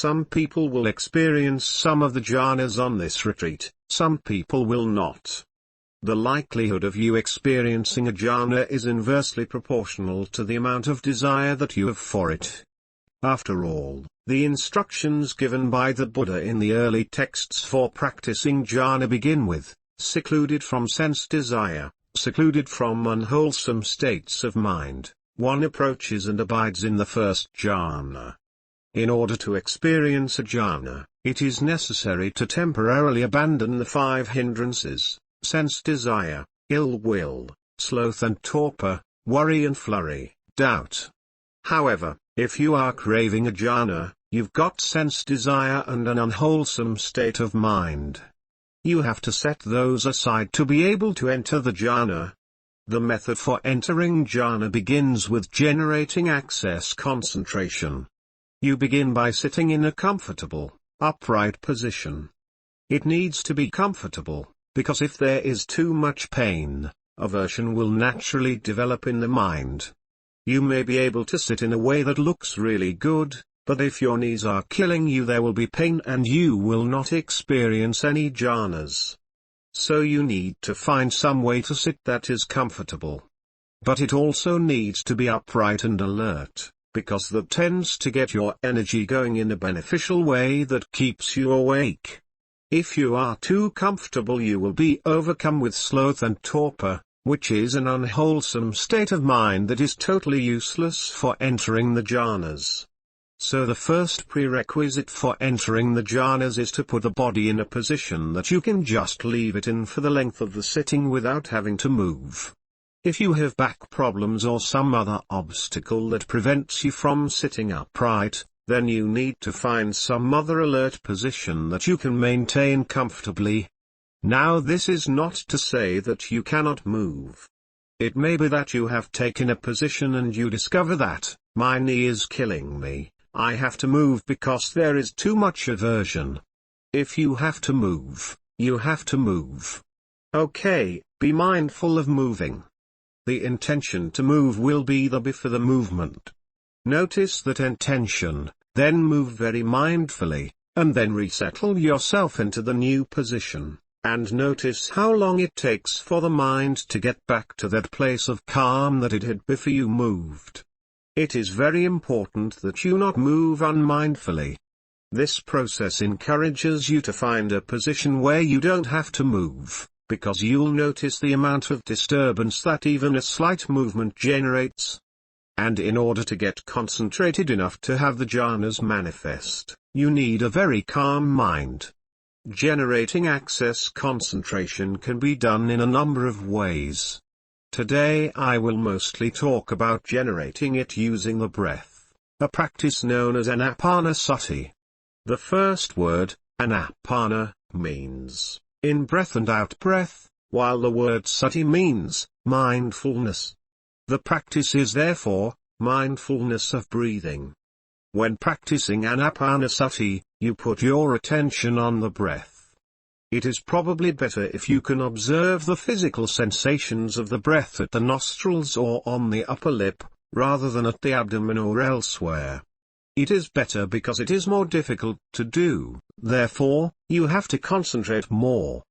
Some people will experience some of the jhanas on this retreat, some people will not. The likelihood of you experiencing a jhana is inversely proportional to the amount of desire that you have for it. After all, the instructions given by the Buddha in the early texts for practicing jhana begin with, secluded from sense desire, secluded from unwholesome states of mind, one approaches and abides in the first jhana. In order to experience a jhana, it is necessary to temporarily abandon the 5 hindrances, sense desire, ill will, sloth and torpor, worry and flurry, doubt. However, if you are craving a jhana, you've got sense desire and an unwholesome state of mind. You have to set those aside to be able to enter the jhana. The method for entering jhana begins with generating access concentration. You begin by sitting in a comfortable, upright position. It needs to be comfortable, because if there is too much pain, aversion will naturally develop in the mind. You may be able to sit in a way that looks really good, but if your knees are killing you there will be pain and you will not experience any jhanas. So you need to find some way to sit that is comfortable. But it also needs to be upright and alert, because that tends to get your energy going in a beneficial way that keeps you awake. If you are too comfortable you will be overcome with sloth and torpor, which is an unwholesome state of mind that is totally useless for entering the jhanas. So the first prerequisite for entering the jhanas is to put the body in a position that you can just leave it in for the length of the sitting without having to move. If you have back problems or some other obstacle that prevents you from sitting upright, then you need to find some other alert position that you can maintain comfortably. Now this is not to say that you cannot move. It may be that you have taken a position and you discover that, my knee is killing me, I have to move because there is too much aversion. If you have to move, you have to move. Okay, be mindful of moving. The intention to move will be the before the movement. Notice that intention, then move very mindfully, and then resettle yourself into the new position. And notice how long it takes for the mind to get back to that place of calm that it had before you moved. It is very important that you not move unmindfully. This process encourages you to find a position where you don't have to move, because you'll notice the amount of disturbance that even a slight movement generates. And in order to get concentrated enough to have the jhanas manifest, you need a very calm mind. Generating access concentration can be done in a number of ways. Today I will mostly talk about generating it using the breath, a practice known as anapanasati. The first word, anapana, means in-breath and out-breath, while the word sati means mindfulness. The practice is therefore mindfulness of breathing. When practicing anapanasati, you put your attention on the breath. It is probably better if you can observe the physical sensations of the breath at the nostrils or on the upper lip, rather than at the abdomen or elsewhere. It is better because it is more difficult to do, therefore, you have to concentrate more.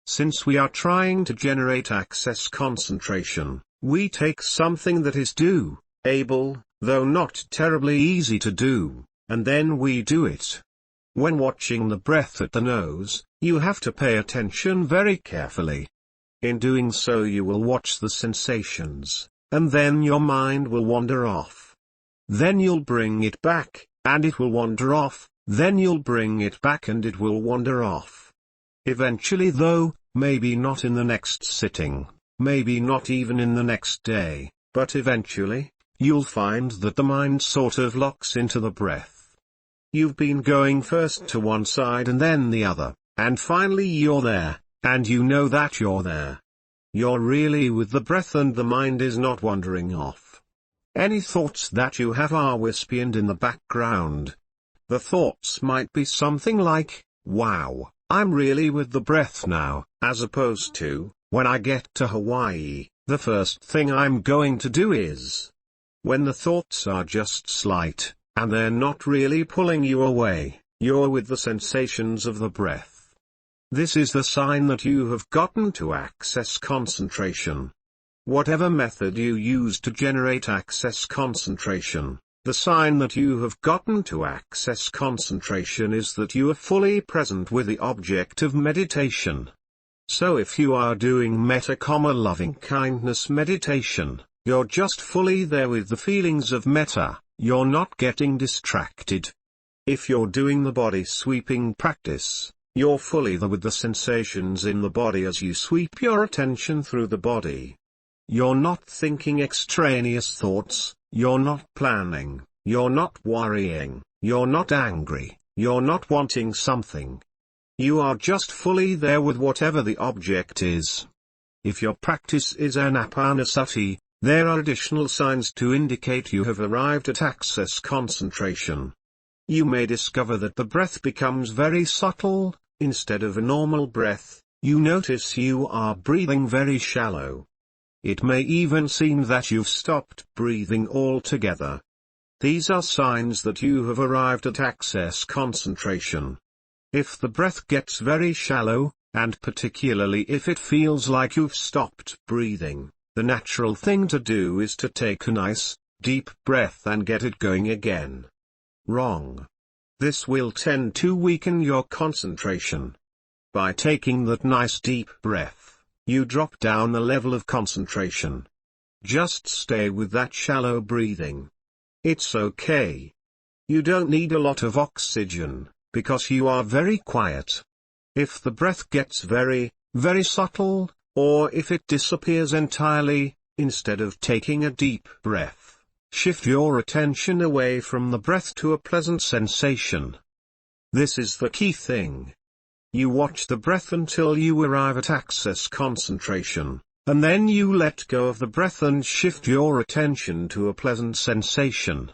Since we are trying to generate access concentration, we take something that is doable, though not terribly easy to do, and then we do it. When watching the breath at the nose, you have to pay attention very carefully. In doing so you will watch the sensations, and then your mind will wander off. Then you'll bring it back, and it will wander off, then you'll bring it back and it will wander off. Eventually though, maybe not in the next sitting, maybe not even in the next day, but eventually, you'll find that the mind sort of locks into the breath. You've been going first to one side and then the other, and finally you're there, and you know that you're there. You're really with the breath and the mind is not wandering off. Any thoughts that you have are wispy and in the background. The thoughts might be something like, wow, I'm really with the breath now, as opposed to, when I get to Hawaii, the first thing I'm going to do is. When the thoughts are just slight, and they're not really pulling you away, you're with the sensations of the breath. This is the sign that you have gotten to access concentration. Whatever method you use to generate access concentration, the sign that you have gotten to access concentration is that you are fully present with the object of meditation. So if you are doing loving kindness meditation, you're just fully there with the feelings of metta, you're not getting distracted. If you're doing the body sweeping practice, you're fully there with the sensations in the body as you sweep your attention through the body. You're not thinking extraneous thoughts, you're not planning, you're not worrying, you're not angry, you're not wanting something. You are just fully there with whatever the object is. If your practice is anapanasati, there are additional signs to indicate you have arrived at access concentration. You may discover that the breath becomes very subtle. Instead of a normal breath, you notice you are breathing very shallow. It may even seem that you've stopped breathing altogether. These are signs that you have arrived at access concentration. If the breath gets very shallow, and particularly if it feels like you've stopped breathing, the natural thing to do is to take a nice, deep breath and get it going again. Wrong. This will tend to weaken your concentration. By taking that nice deep breath, you drop down the level of concentration. Just stay with that shallow breathing. It's okay. You don't need a lot of oxygen, because you are very quiet. If the breath gets very, very subtle, or if it disappears entirely, instead of taking a deep breath, shift your attention away from the breath to a pleasant sensation. This is the key thing. You watch the breath until you arrive at access concentration, and then you let go of the breath and shift your attention to a pleasant sensation.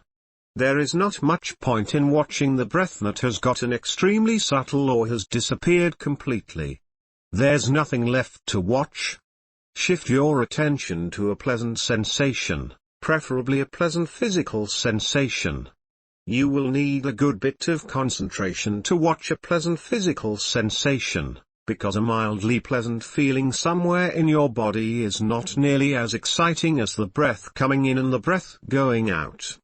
There is not much point in watching the breath that has gotten extremely subtle or has disappeared completely. There's nothing left to watch. Shift your attention to a pleasant sensation, preferably a pleasant physical sensation. You will need a good bit of concentration to watch a pleasant physical sensation, because a mildly pleasant feeling somewhere in your body is not nearly as exciting as the breath coming in and the breath going out.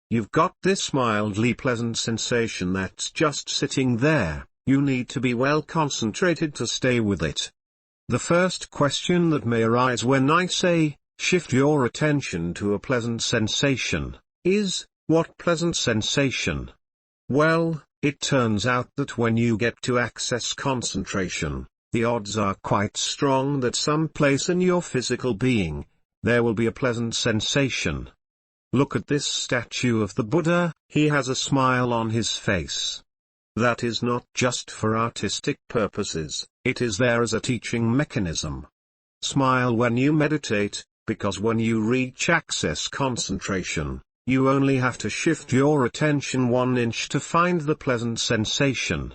You've got this mildly pleasant sensation that's just sitting there, you need to be well concentrated to stay with it. The first question that may arise when I say, shift your attention to a pleasant sensation, is, what pleasant sensation? Well, it turns out that when you get to access concentration, the odds are quite strong that some place in your physical being, there will be a pleasant sensation. Look at this statue of the Buddha, he has a smile on his face. That is not just for artistic purposes, it is there as a teaching mechanism. Smile when you meditate, because when you reach access concentration, you only have to shift your attention 1 inch to find the pleasant sensation.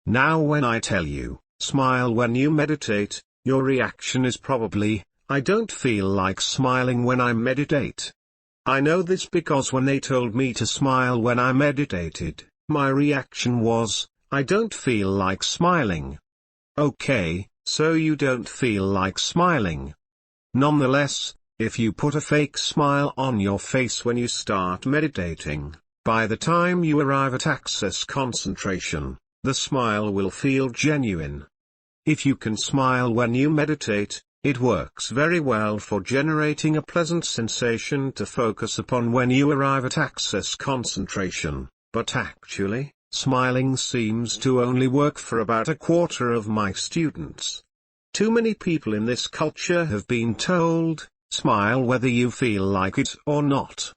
Now when I tell you, smile when you meditate, your reaction is probably, I don't feel like smiling when I meditate. I know this because when they told me to smile when I meditated, my reaction was, I don't feel like smiling. Okay, so you don't feel like smiling. Nonetheless, if you put a fake smile on your face when you start meditating, by the time you arrive at access concentration, the smile will feel genuine. If you can smile when you meditate, it works very well for generating a pleasant sensation to focus upon when you arrive at access concentration, but actually, smiling seems to only work for about 1/4 of my students. Too many people in this culture have been told, smile whether you feel like it or not.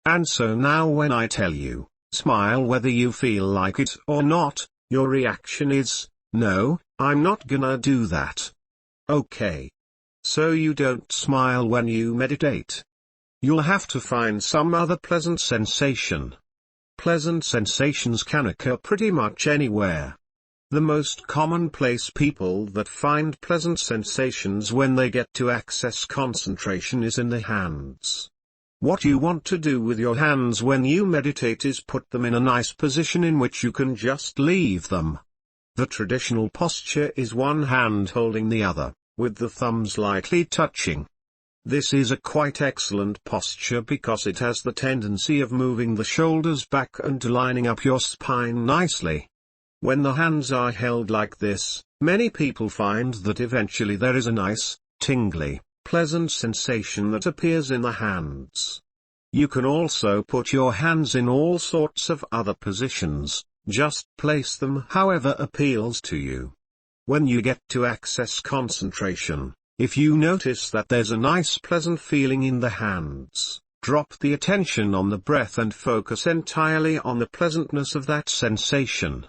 And so now when I tell you, smile whether you feel like it or not, your reaction is, no, I'm not gonna do that. Okay. So you don't smile when you meditate. You'll have to find some other pleasant sensation. Pleasant sensations can occur pretty much anywhere. The most commonplace people that find pleasant sensations when they get to access concentration is in the hands. What you want to do with your hands when you meditate is put them in a nice position in which you can just leave them. The traditional posture is one hand holding the other, with the thumbs lightly touching. This is a quite excellent posture because it has the tendency of moving the shoulders back and lining up your spine nicely. When the hands are held like this, many people find that eventually there is a nice, tingly, pleasant sensation that appears in the hands. You can also put your hands in all sorts of other positions, just place them however appeals to you. When you get to access concentration, if you notice that there's a nice pleasant feeling in the hands, drop the attention on the breath and focus entirely on the pleasantness of that sensation.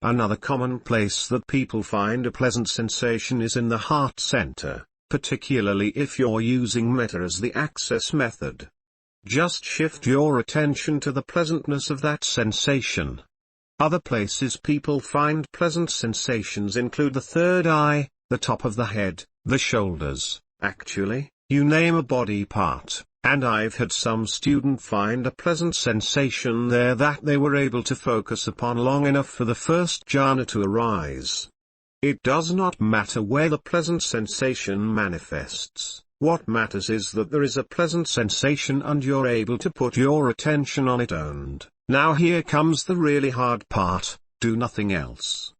Another common place that people find a pleasant sensation is in the heart center, particularly if you're using metta as the access method. Just shift your attention to the pleasantness of that sensation. Other places people find pleasant sensations include the third eye, the top of the head, the shoulders, actually, you name a body part, and I've had some student find a pleasant sensation there that they were able to focus upon long enough for the first jhana to arise. It does not matter where the pleasant sensation manifests, what matters is that there is a pleasant sensation and you're able to put your attention on it and, now here comes the really hard part, do nothing else.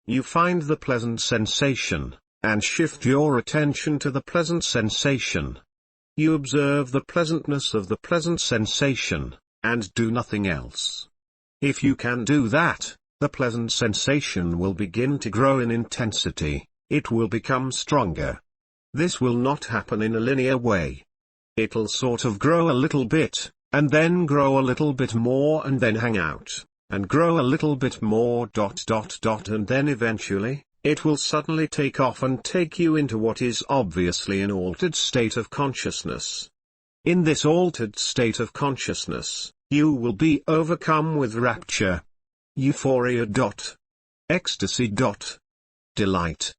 You find the pleasant sensation, and shift your attention to the pleasant sensation. You observe the pleasantness of the pleasant sensation, and do nothing else. If you can do that, the pleasant sensation will begin to grow in intensity, it will become stronger. This will not happen in a linear way. It'll sort of grow a little bit, and then grow a little bit more and then hang out, and grow a little bit more ... and then eventually, it will suddenly take off and take you into what is obviously an altered state of consciousness. In this altered state of consciousness, you will be overcome with rapture, euphoria. Ecstasy. Delight.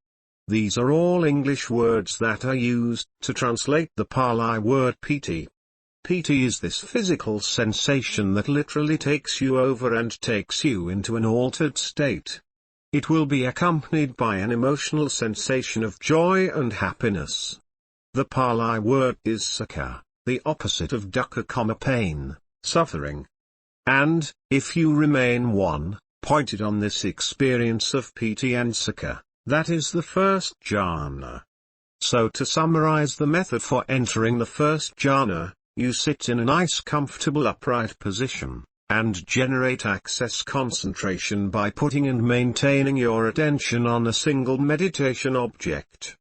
These are all English words that are used to translate the Pali word piti. Piti is this physical sensation that literally takes you over and takes you into an altered state. It will be accompanied by an emotional sensation of joy and happiness. The Pali word is sukha, the opposite of dukkha, pain, suffering. And, if you remain one-pointed on this experience of piti and sukha, that is the first jhana. So to summarize the method for entering the first jhana, you sit in a nice comfortable upright position, and generate access concentration by putting and maintaining your attention on a single meditation object.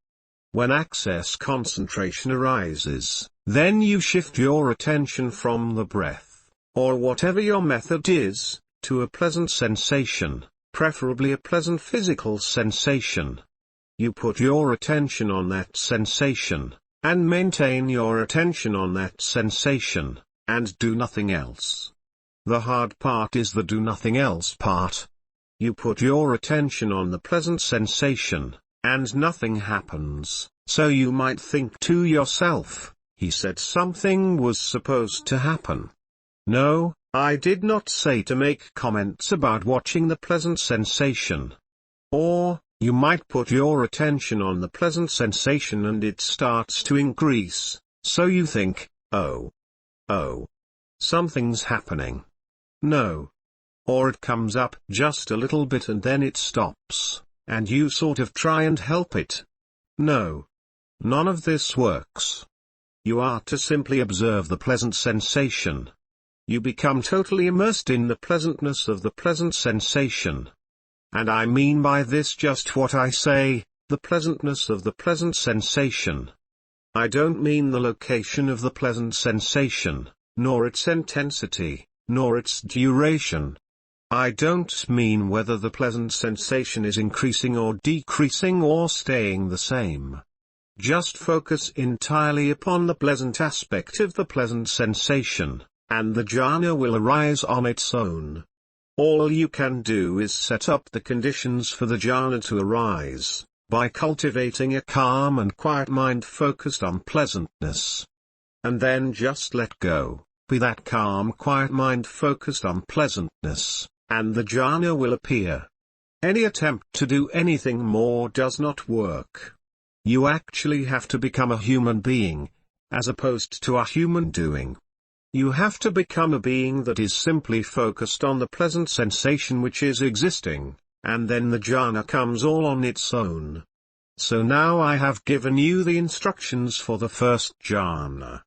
When access concentration arises, then you shift your attention from the breath, or whatever your method is, to a pleasant sensation, preferably a pleasant physical sensation. You put your attention on that sensation, and maintain your attention on that sensation, and do nothing else. The hard part is the do nothing else part. You put your attention on the pleasant sensation, and nothing happens, so you might think to yourself, he said something was supposed to happen. No, I did not say to make comments about watching the pleasant sensation. Or, you might put your attention on the pleasant sensation and it starts to increase, so you think, oh, something's happening. No. Or it comes up just a little bit and then it stops, and you sort of try and help it. No. None of this works. You are to simply observe the pleasant sensation. You become totally immersed in the pleasantness of the pleasant sensation. And I mean by this just what I say, the pleasantness of the pleasant sensation. I don't mean the location of the pleasant sensation, nor its intensity, nor its duration. I don't mean whether the pleasant sensation is increasing or decreasing or staying the same. Just focus entirely upon the pleasant aspect of the pleasant sensation, and the jhana will arise on its own. All you can do is set up the conditions for the jhana to arise, by cultivating a calm and quiet mind focused on pleasantness. and then just let go. Be that calm, quiet mind focused on pleasantness, and the jhana will appear. Any attempt to do anything more does not work. You actually have to become a human being, as opposed to a human doing. You have to become a being that is simply focused on the pleasant sensation which is existing, and then the jhana comes all on its own. So now I have given you the instructions for the first jhana.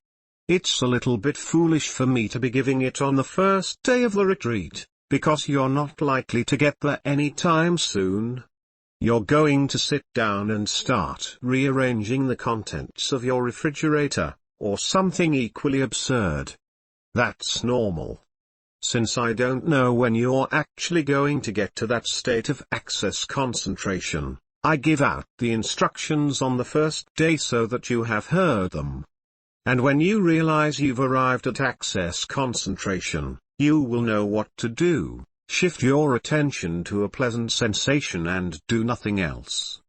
It's a little bit foolish for me to be giving it on the first day of the retreat, because you're not likely to get there anytime soon. You're going to sit down and start rearranging the contents of your refrigerator, or something equally absurd. That's normal. Since I don't know when you're actually going to get to that state of access concentration, I give out the instructions on the first day so that you have heard them. And when you realize you've arrived at access concentration, you will know what to do. Shift your attention to a pleasant sensation and do nothing else.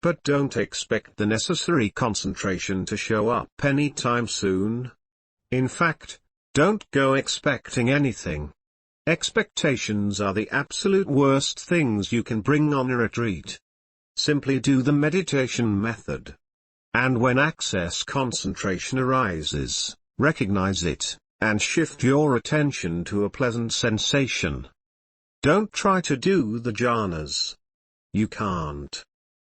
But don't expect the necessary concentration to show up anytime soon. In fact, don't go expecting anything. Expectations are the absolute worst things you can bring on a retreat. Simply do the meditation method. And when access concentration arises, recognize it, and shift your attention to a pleasant sensation. Don't try to do the jhanas. You can't.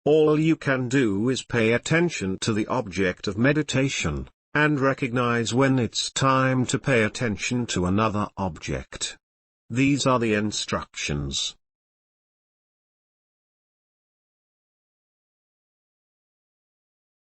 All you can do is pay attention to the object of meditation, and recognize when it's time to pay attention to another object. These are the instructions.